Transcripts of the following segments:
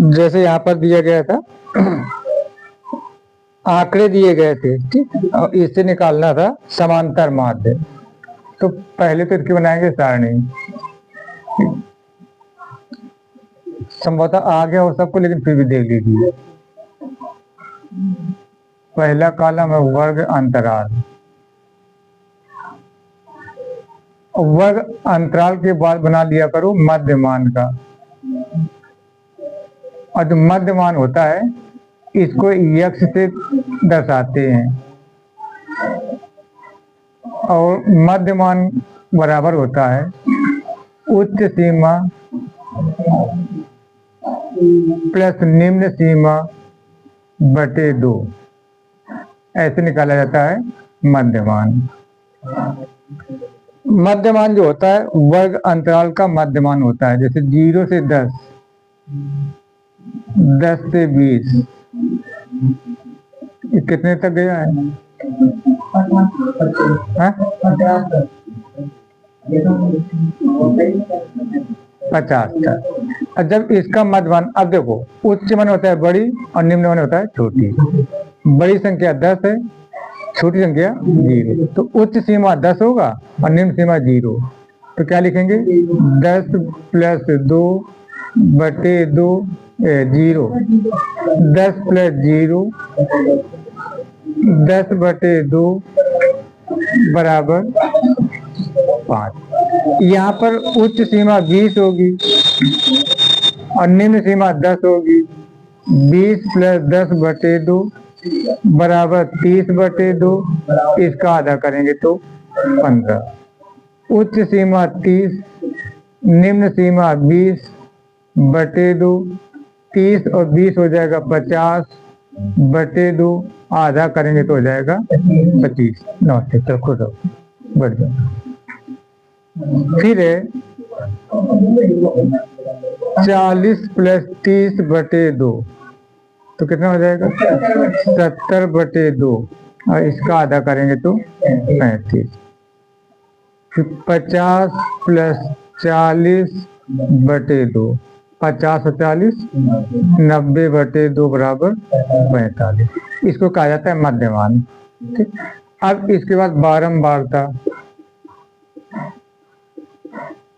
जैसे यहाँ पर दिया गया था, आंकड़े दिए गए थे, ठीक, और इससे निकालना था समांतर माध्य। तो पहले तो इसकी बनाएंगे सारणी, संभवतः आ गया हो सबको, लेकिन फिर भी देख लीजिए। पहला कॉलम है वर्ग अंतराल। वर्ग अंतराल के बाद बना लिया करो मध्यमान का, और जो मध्यमान होता है इसको यक्ष से दर्शाते हैं, और मध्यमान बराबर होता है उच्च सीमा प्लस निम्न सीमा बटे 2। ऐसे निकाला जाता है मध्यमान। मध्यमान जो होता है वर्ग अंतराल का मध्यमान होता है, जैसे 0 से 10, 10 से 20, ये कितने तक गया है? 50 तक। और जब इसका मध्यमान, अब देखो उच्च मान होता है बड़ी और निम्न मान होता है छोटी। बड़ी संख्या 10 है, छोटी संख्या 0, तो उच्च सीमा 10 होगा और निम्न सीमा 0। तो क्या लिखेंगे? 10 प्लस 2 बटे 2 0, 10 प्लस 0 10 बटे 2 बराबर 5। यहाँ पर उच्च सीमा 20 होगी और निम्न सीमा 10 होगी। 20 प्लस 10 बटे 2 बराबर 30 बटे 2, इसका आधा करेंगे तो 15। उच्च सीमा 30, निम्न सीमा 20 बटे 2, 30 और 20 हो जाएगा 50 बटे 2, आधा करेंगे तो हो जाएगा 25। नमस्ते, चलो खुश हो, बढ़ जाओ। फिर है 40 प्लस 30 बटे 2, तो कितना हो जाएगा? 70 बटे 2, और इसका आधा करेंगे तो 35। फिर 50 प्लस 40 बटे 2, 50 और 40 90 बटे 2 बराबर 45। इसको कहा जाता है मध्यमान। ठीक, अब इसके बाद बारंबारता।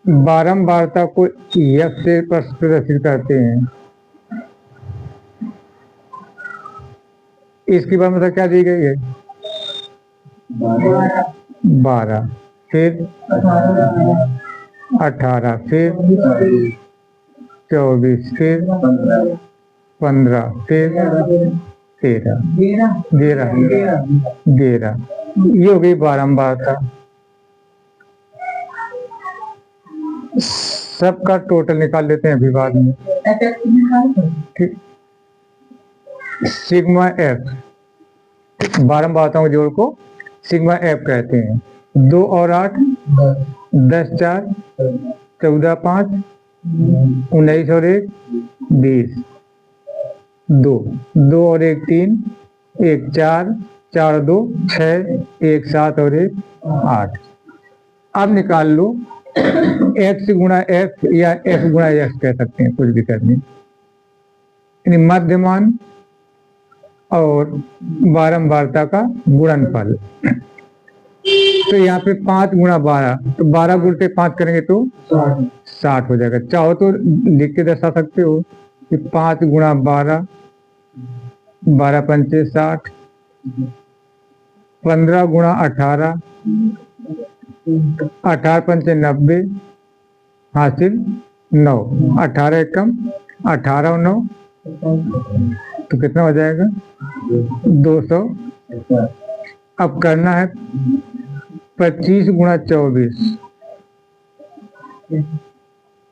बारंबारता को यक्ष से प्रदर्शित करते हैं। इसकी बात मतलब क्या दी गई है? 12, फिर 18, फिर 24, फिर 15, फिर 13, 13, ये हो गई बारंबारता। सबका टोटल निकाल लेते हैं अभी बाद में। ठीक, सिग्मा एफ, बारंबारताओं के जोड़ को सिग्मा एफ कहते हैं। 2 और 8 10, 4 14, 5 19 और 1 20, 2 2 और 1 3, 1 4, 4 और 2 6, 1 7 और 1 8। अब निकाल लो x गुणा f या f गुणा x कह सकते हैं, कुछ भी करने। यानी मध्यमान और बारंबारता का गुणनफल। तो यहाँ पे 5 गुणा 12, तो 12 गुणते 5 करेंगे तो 60 हो जाएगा। चाहो तो लिख के दर्शा सकते हो कि 5 गुणा 12, 12 पंचे 60, 15 गुणा 18, 18 पंचे 90, हासिल 9, 18 एकम 18 और 9, तो कितना हो जाएगा? 200। अब करना है 25 गुणा 24,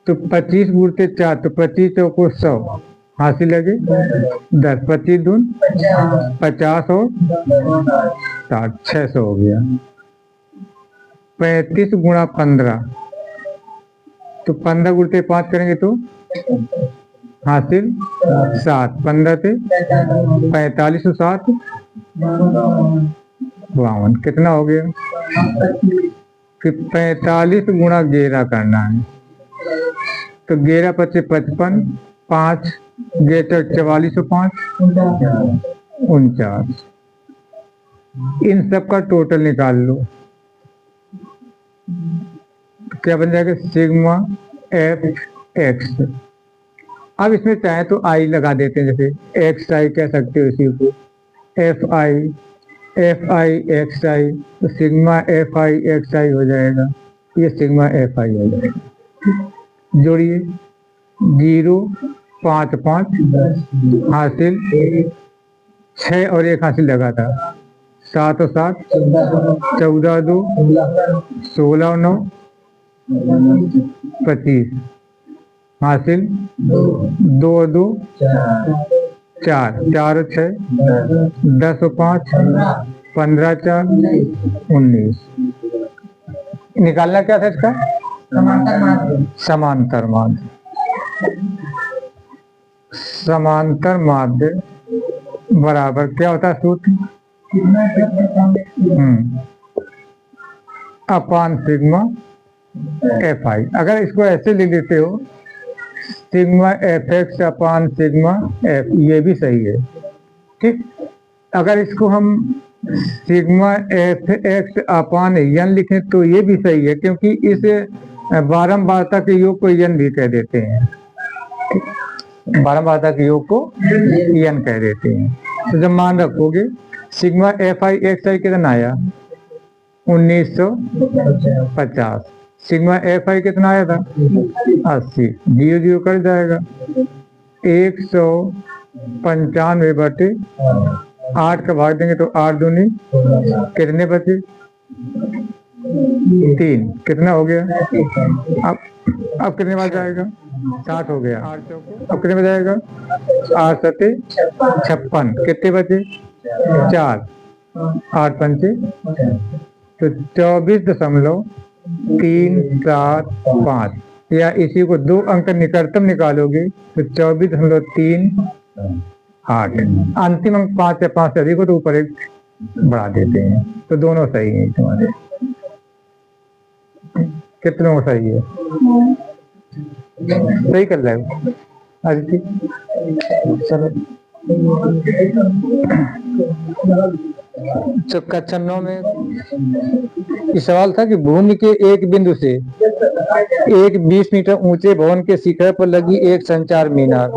तो 25 गुणते 4, तो 25 चौको 100, हासिल लगे 10, 25 दून 50 और 60, 600 हो गया। 35 गुणा 15, तो 15 गुणते 5 करेंगे तो हासिल 7, 15 से 45 और 7 52, कितना हो गया? फिर 45 गुणा 11 करना है, तो 11 पचे 55, 5 गेटर 4405 49। इन सब का टोटल निकाल लो। क्या बन जाएगा? Sigma F x. अब इसमें चाहे तो आई लगा देते हैं, जैसे एक्स आई कह सकते हो इसी को, एफ आई एक्स आई, तो सिग्मा एफ आई एक्स आई हो जाएगा, ये सिग्मा एफ आई हो जाएगा। जोड़िए 0 5 5 हासिल 6 और 1 हासिल लगा था, 7 और 7 14 2 16 और 9 25 हासिल 2 और 2 4 4 और 6 10 और 5 15 4 19। निकालना क्या था इसका? समांतर माध्य। समांतर माध्य बराबर क्या होता है सूत्र? अपान सिग्मा एफ आई। अगर इसको ऐसे लिख देते हो सिग्मा एफ एक्स अपान सिग्मा एफ, ये भी सही है, ठीक। अगर इसको हम सिग्मा एफ एक्स अपान यन लिखें तो ये भी सही है, क्योंकि इस बारंबारता के योग को यन भी कह देते हैं, बारंबारता के योग को यन कह देते हैं। तो जब मान रखोगे सिग्मा एफ आई एक्स आई कितना आया? 1950। सिग्मा एफ आई कितना आया था? 80। 0 0 कर जाएगा, 195 बटे 8 का भाग देंगे तो 8 दूनी कितने बचे? 3। कितना हो गया? अब कितने बार जाएगा? 60 हो गया। 8 चौको अब कितने में जाएगा? 8 सते 56। कितने बचे? 4। 8 पंचे तो 24.375, या इसी को 2 अंक निकटतम निकालोगे तो 24.38। अंतिम अंक 5 या 5 से अधिक हो तो ऊपर एक बढ़ा देते हैं, तो दोनों सही है तुम्हारे। कितनों सही है? सही कर रहे हो आदित्य? चलो तो कक्षा 9 में ये सवाल था कि भूमि के एक बिंदु से एक 20 मीटर ऊंचे भवन के शिखर पर लगी एक संचार मीनार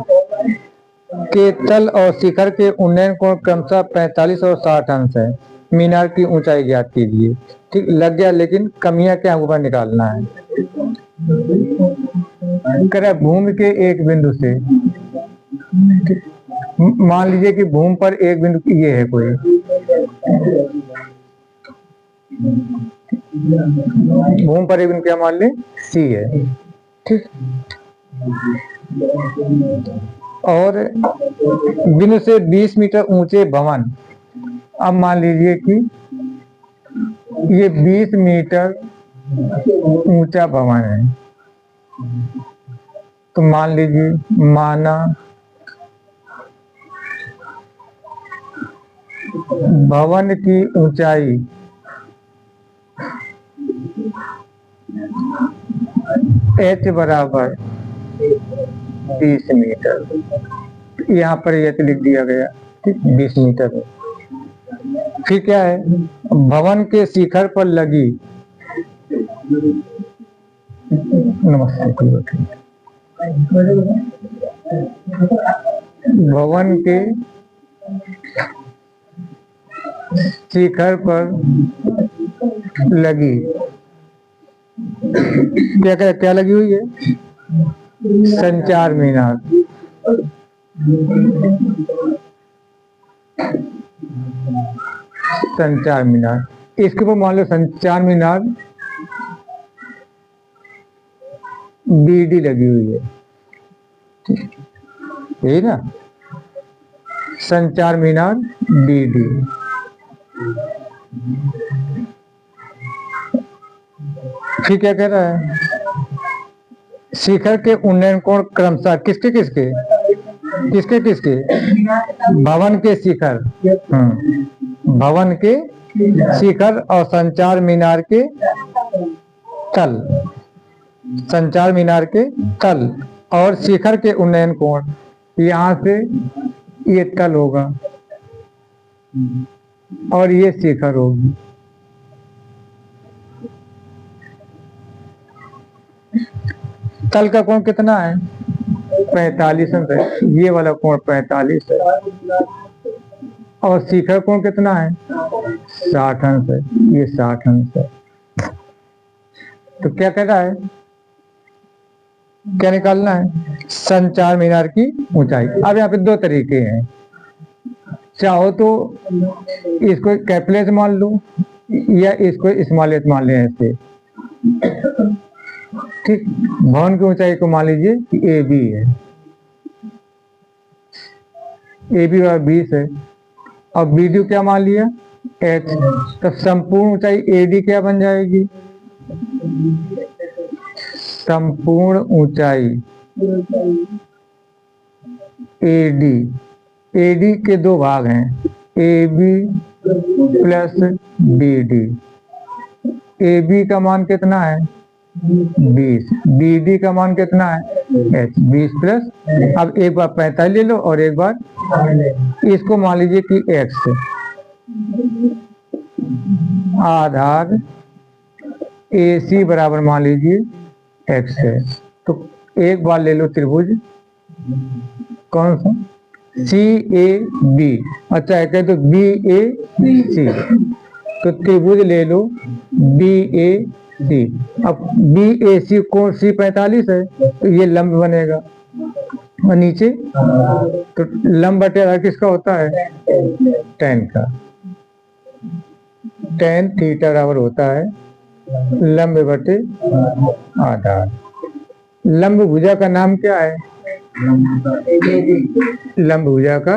के तल और शिखर के उन्नयन कोण क्रमशः 45 और 60 अंश है। मीनार की ऊंचाई ज्ञात कीजिए। ठीक लग गया, लेकिन कमियां क्या ऊपर निकालना है। करे भूमि के एक बिंदु से, मान लीजिए कि भूमि पर एक बिंदु ये है कोई, भूमि पर एक बिंदु क्या मान ले? सी है, ठीक। और बिंदु से 20 मीटर ऊंचे भवन, अब मान लीजिए कि ये 20 मीटर ऊंचा भवन है, तो मान लीजिए माना भवन की ऊंचाई h बराबर 20 मीटर, यहाँ पर h लिख दिया गया, ठीक, 20 मीटर है। फिर क्या है? भवन के शिखर पर लगी, नमस्ते, भवन के शिखर पर लगी क्या लगी हुई है? संचार मीनार। संचार मीनार, इसके ऊपर मान लो संचार मीनार बीडी लगी हुई है, यही ना? संचार मीनार बीडी। फिर क्या कह रहा है? शिखर के उन्नयन कोण क्रमशः किसके किसके किसके किसके? भवन के शिखर, भवन के शिखर और संचार मीनार के तल, संचार मीनार के तल और शिखर के उन्नयन कोण यहाँ से ये तल होगा और ये शिखर होगी। तल का कोण कितना है? 45 अंश है। ये वाला कोण 45 है। और शिखर कोण कितना है? 60 अंश है। ये 60 अंश है। तो क्या कह रहा है? क्या निकालना है? संचार मीनार की ऊंचाई। अब यहाँ पे दो तरीके हैं, चाहो तो इसको कैपिटल मान लो या इसको स्मॉल एच मान लें ऐसे। ठीक, भवन की ऊंचाई को मान लीजिए कि ए बी है, ए बी बराबर 20 है और बी डी क्या मान लिया? एच। तो संपूर्ण ऊंचाई ए डी क्या बन जाएगी? संपूर्ण ऊंचाई ए डी के दो भाग हैं, A B plus B D. A B का मान कितना है? 20। बी डी का मान कितना है? एच। 20 प्लस, अब एक बार 45 ले लो और एक बार इसको मान लीजिए कि एक्स। आधार ए सी बराबर मान लीजिए एक्स है। तो एक बार ले लो त्रिभुज, कौन सा? सी ए बी। अच्छा है, कहे तो बी ए सी, तो त्रिभुज ले लो बी ए सी। अब बी ए सी कोण सी 45 है, तो ये लंब बनेगा और नीचे तो लंब बटे आधार किसका होता है? tan का। tan थीटा बराबर होता है लंब बटे आधार। लंब भुजा का नाम क्या है? लंब भुजा का,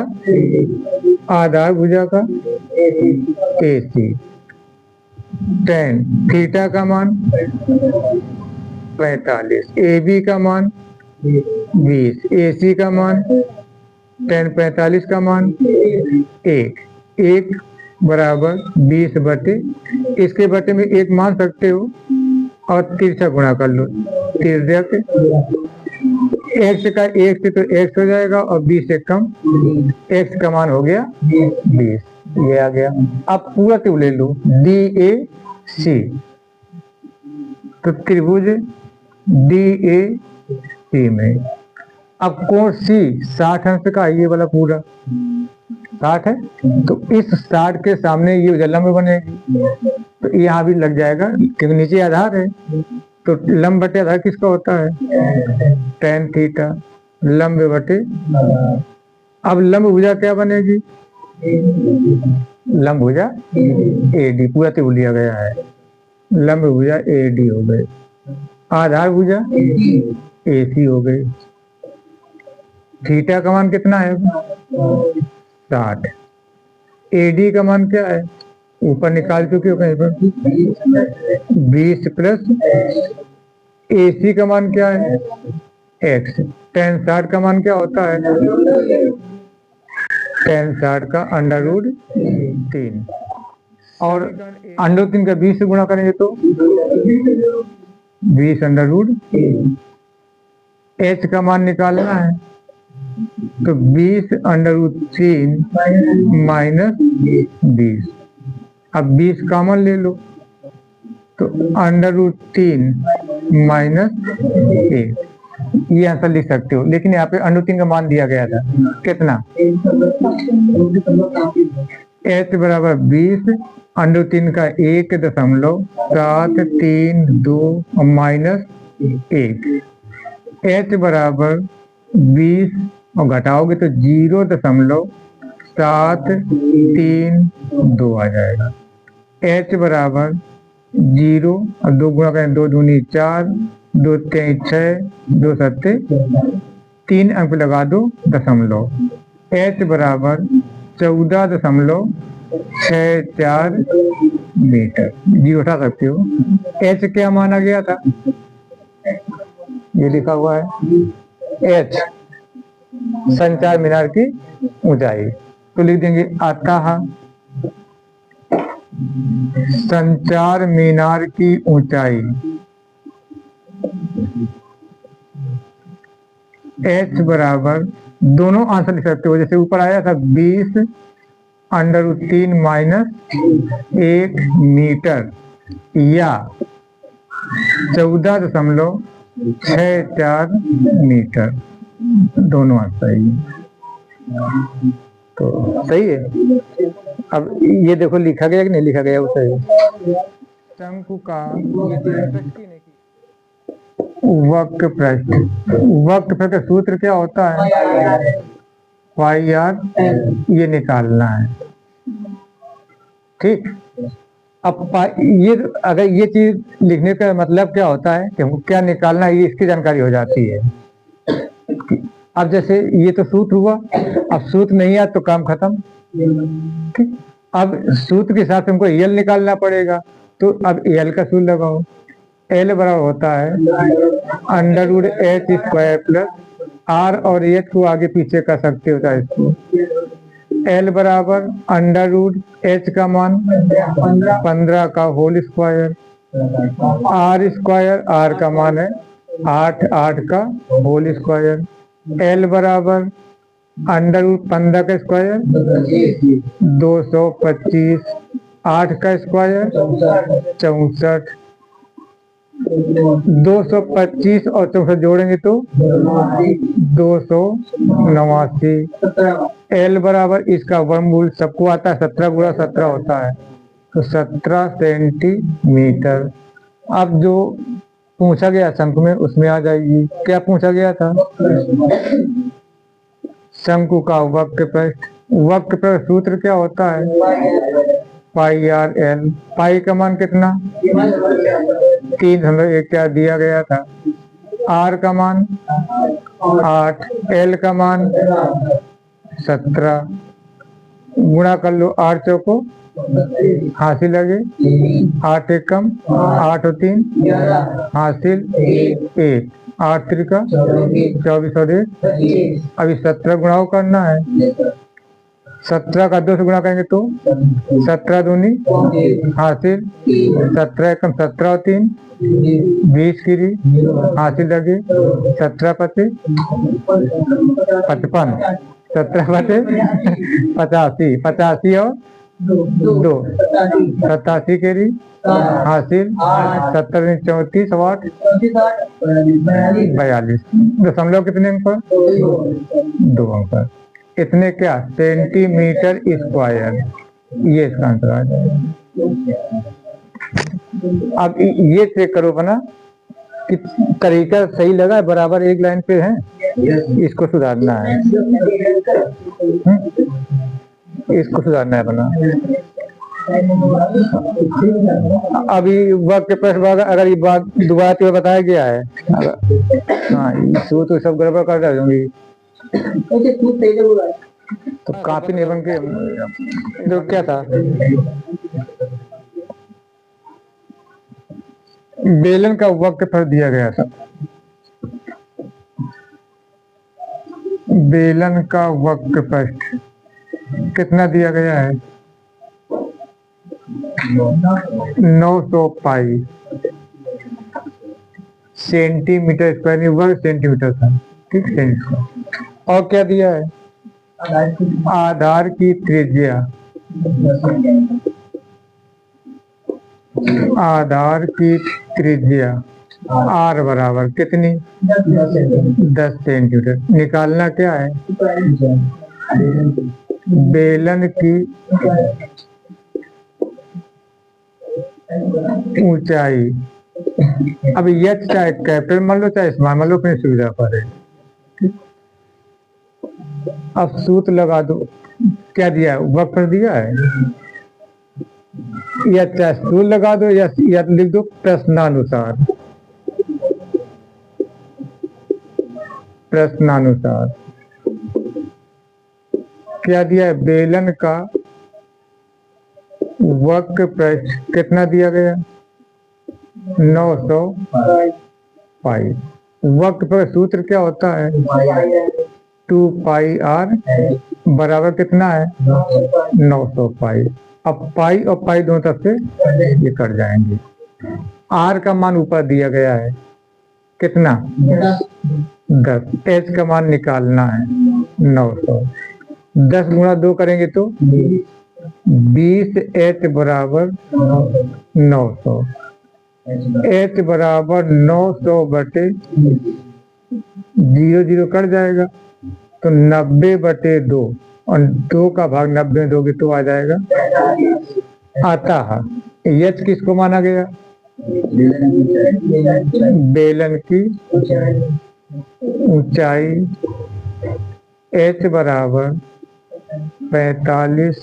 आधार भुजा का ए सी। tan थीटा का मान 45, ए बी का मान 20, ए सी का मान tan 45 का मान 1 बराबर 20 बटे, इसके बटे में 1 मान सकते हो और तिरछा गुणा कर लो। तिर्यक एक्स का 1 से तो एक्स हो जाएगा और 20 से कम, एक्स का मान हो गया 20, ये आ गया। अब पूरा त्रिभुज ले लो डी ए सी। तो त्रिभुज डी ए सी में अब कोण सी 60 अंश का, ये वाला पूरा 60 है, तो इस 60 के सामने ये लंब बनेगी, तो यहाँ भी लग जाएगा क्योंकि नीचे आधार है। तो लंब बटे आधार किसका होता है? tan थीटा लंब बटे। अब लंब भुजा क्या बनेगी? लंब भुजा ए डी, पूरा त्रिभुज लिया गया है। लंब भुजा ए डी हो गए, आधार भुजा ए सी हो गई। थीटा का मान कितना है? 60। ए डी का मान क्या है? ऊपर निकाल चुके हो कहीं पर, 20 प्लस ए सी का मान क्या है? एक्स। tan 60 का मान क्या होता है? tan 60 का √3 और √3 का 20 से गुणा करेंगे तो 20 एच का मान निकालना है, तो 20 √3 माइनस 20। अब 20 कॉमन ले लो तो √3 माइनस 1, ये आंसर लिख सकते हो। लेकिन यहाँ पे √3 का मान दिया गया था कितना? h बराबर 20, √3 का 1.732 माइनस 1। h बराबर 20 और घटाओगे तो 0.732 आ जाएगा। h बराबर 0 और 2 गुणा करें, 2 दूनी 4, 2 3 6, 2 7 3 अंक लगा दो दशमलव। h बराबर 14.64 मीटर। जी उठा सकते हो। h क्या माना गया था? ये लिखा हुआ है h संचार मीनार की ऊंचाई, तो लिख देंगे अतः संचार मीनार की ऊंचाई h बराबर दोनों आंसर लिख सकते हो। जैसे ऊपर आया था 20√3 - 1 मीटर या 14.64 मीटर, दोनों आंसर सही है। तो सही है। अब ये देखो लिखा गया कि नहीं लिखा गया, वो सही है। शंकु का वक्र पृष्ठ, वक्र पृष्ठ का सूत्र क्या होता है? पाई आर, ये निकालना है। ठीक। अब ये अगर ये चीज लिखने का मतलब क्या होता है कि हमको क्या निकालना है, ये इसकी जानकारी हो जाती है। अब जैसे ये तो सूत्र हुआ, अब सूत्र नहीं आया तो काम खत्म। ठीक। अब सूत्र के हिसाब से हमको एल निकालना पड़ेगा, तो अब एल का सूत्र लगाओ। एल बराबर होता है √h² प्लस आर, और एच को आगे पीछे कर सकते हो चाहे इसको। एल बराबर √h का मान 15 का whole square, R square, R का मान है 8, 8 का होल स्क्वायर। एल बराबर √15 का स्क्वायर 225, 8 का स्क्वायर 64, 225 और 64 जोड़ेंगे तो 289। एल बराबर इसका वर्गमूल सबको आता है, 17 × 17 होता है, तो 17 सेंटीमीटर। अब जो पूछा गया शंकु में उसमें आ जाएगी। क्या पूछा गया था? शंकु का वक्र पृष्ठ, वक्र पृष्ठ सूत्र क्या होता है? पाई आर एल। पाई का मान कितना? 3 क्या दिया गया था। आर का मान 8, एल का मान 17, गुणा कर लो 8 चौको हासिल लगे 8 एक कम 8 और 3 हासिल 1, 8 त्रिका 24 और 1। अभी 17 गुणाओ करना है। 17 का 2 से गुणा करेंगे तो 17 दूनी हासिल 17 एकम 17 और 3 20 गिरी हासिल लगे 17 पचे 55, 17 पचे 85, 85 और 2 87 गिरी हासिल 70 34 8 42। दशमलव कितने अंक पर? 2 अंक पर। इतने क्या? Centimetre square. ये इसका आंसर आ जाएगा। अब ये चेक करो बना कि तरीका सही लगा है, बराबर एक लाइन पे है, इसको सुधारना है। इसको सुधारना है बना। अभी वक्त पे अगर ये बात दोबारा तो बताया गया है, हाँ तो सब गड़बड़ कर दूंगी तो काफी नहीं बन के जो क्या था। बेलन का वक्र पर दिया गया था। बेलन का वक्र पृष्ठ कितना दिया गया है? 900 पाई सेंटीमीटर स्क्वायर, वर्ग सेंटीमीटर था। ठीक है। और क्या दिया है? आधार की त्रिज्या, आधार की त्रिज्या आर बराबर कितनी? 10 सेंटीमीटर। निकालना क्या है? बेलन की ऊंचाई। अब यह चाहे कैपिटल मान लो चाहे स्मॉल मान लो, अपनी सुविधा पर है। अब सूत्र लगा दो। क्या दिया है? वक्र दिया है, या चाहे सूत्र लगा दो या लिख दो प्रश्नानुसार। प्रश्नानुसार क्या दिया है? बेलन का वक्र पृष्ठ कितना दिया गया? 900 पाई। वक्र पृष्ठ सूत्र क्या होता है? 2 पाई आर बराबर कितना है? 900 पाई। अब पाई और पाई दोनों तरफ से ये कट जाएंगे। आर का मान ऊपर दिया गया है कितना? 10। एच का मान निकालना है। 900। 10 गुणा 2 करेंगे तो 20h बराबर 900। h बराबर 900 बटे 0 कट जाएगा तो 90/2 और 2 का भाग 90 में दोगे तो आ जाएगा। आता है h किसको माना गया? बेलन की ऊंचाई। h बराबर 45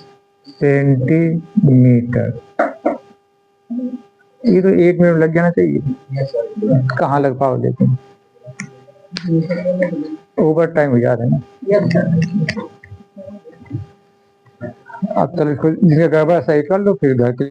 सेंटीमीटर। ये तो 1 मिनट लग जाना चाहिए। कहाँ लग पाओ, लेकिन ओवर टाइम हो जा रहा है ना। अब चलो इसको जिसका गड़बड़ सही कर लो, फिर घर के